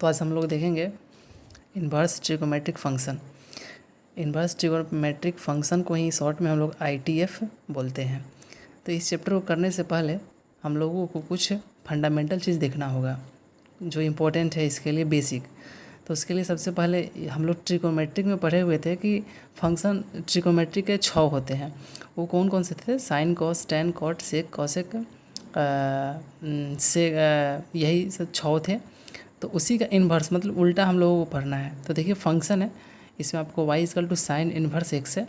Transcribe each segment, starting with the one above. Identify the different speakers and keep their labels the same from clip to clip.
Speaker 1: तो आज हम लोग देखेंगे inverse trigonometric function. Inverse trigonometric function को ही शॉर्ट में हम लोग ITF बोलते हैं। तो इस चैप्टर को करने से पहले हम लोगों को कुछ फंडामेंटल चीज़ देखना होगा जो इम्पोर्टेंट है इसके लिए, बेसिक। तो उसके लिए सबसे पहले हम लोग ट्रिगोमेट्रिक में पढ़े हुए थे कि फंक्शन ट्रिगोमेट्रिक के 6 होते हैं। वो कौन कौन से थे? साइन, कॉस, टैन, कॉट, सेक, कॉसेक, से यही सब 6 थे। तो उसी का इन्वर्स मतलब उल्टा हम लोगों को पढ़ना है। तो देखिए फंक्शन है, इसमें आपको y = साइन इन्वर्स x है।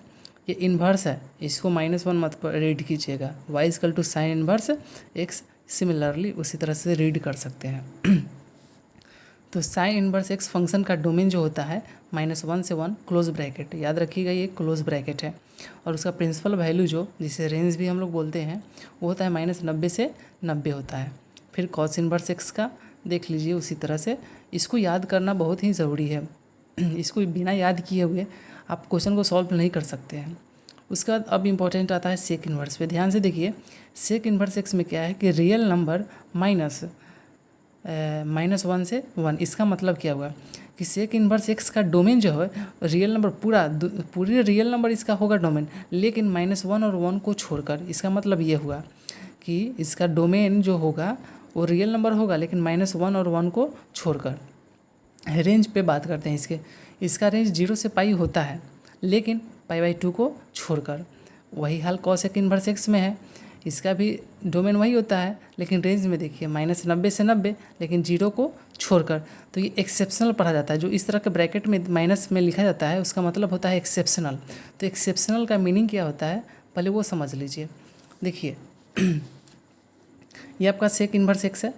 Speaker 1: ये इन्वर्स है, इसको -1 मत रीड कीजिएगा। y = sign inverse x similarly उसी तरह से रीड कर सकते हैं। तो साइन इन्वर्स x फंक्शन का डोमेन जो होता है -1 से 1 क्लोज ब्रैकेट, याद रखिएगा ये क्लोज ब्रैकेट है। और उसका प्रिंसिपल वैल्यू जो जिसे रेंज भी हम लोग बोलते हैं वो होता है -90 से 90 होता है। फिर कॉस इन्वर्स x का देख लीजिए उसी तरह से। इसको याद करना बहुत ही ज़रूरी है। इसको बिना याद किए हुए आप क्वेश्चन को सॉल्व नहीं कर सकते हैं। उसके बाद अब इम्पोर्टेंट आता है सेक इन्वर्स पे। ध्यान से देखिए, सेक इन्वर्स x में क्या है कि रियल नंबर -1 से 1। इसका मतलब क्या हुआ कि सेक इन्वर्स x का डोमेन जो है रियल नंबर पूरे रियल नंबर इसका होगा डोमेन, लेकिन -1 और 1 को छोड़कर। इसका मतलब ये हुआ कि इसका डोमेन जो होगा वो रियल नंबर होगा लेकिन -1 और 1 को छोड़कर। रेंज पे बात करते हैं इसका रेंज 0 से पाई होता है लेकिन π/2 को छोड़कर। वही हाल कॉसेक इन्वर्स x में है, इसका भी डोमेन वही होता है लेकिन रेंज में देखिए -90 से 90 लेकिन 0 को छोड़कर। तो ये एक्सेप्शनल पढ़ा जाता है। जो इस तरह के ब्रैकेट में माइनस में लिखा जाता है उसका मतलब होता है एक्सेप्शनल। तो एक्सेप्शनल का मीनिंग क्या होता है पहले वो समझ लीजिए। देखिए ये आपका सेक इन्वर्स x है,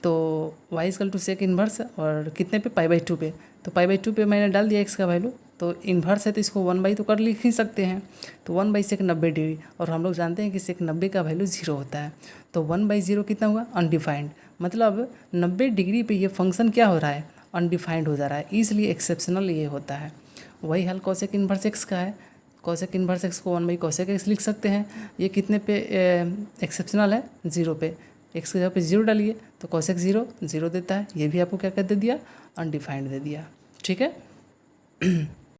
Speaker 1: तो y = सेक इन्वर्स और कितने पे? π/2 पे। तो π/2 पे मैंने डाल दिया x का वैल्यू, तो इन्वर्स है तो इसको 1/, तो कर लिख ही सकते हैं। तो 1/सेक 90 डिग्री, और हम लोग जानते हैं कि सेक 90 का वैल्यू 0 होता है। तो 1/0 कितना हुआ? अनडिफाइंड। मतलब 90 डिग्री पे ये फंक्शन क्या हो रहा है? अनडिफाइंड हो जा रहा है, इसलिए एक्सेप्शनल ये होता है। वही हाल कॉसेक इन्वर्स x का है। कॉसेक इन्वर्स x को 1/cosec x लिख सकते हैं। ये कितने पे एक्सेप्शनल है? 0 पे। x की जगह पे 0 डालिए तो cosec 0 देता है। ये भी आपको क्या कर दे दिया? अनडिफाइंड दे दिया। ठीक है।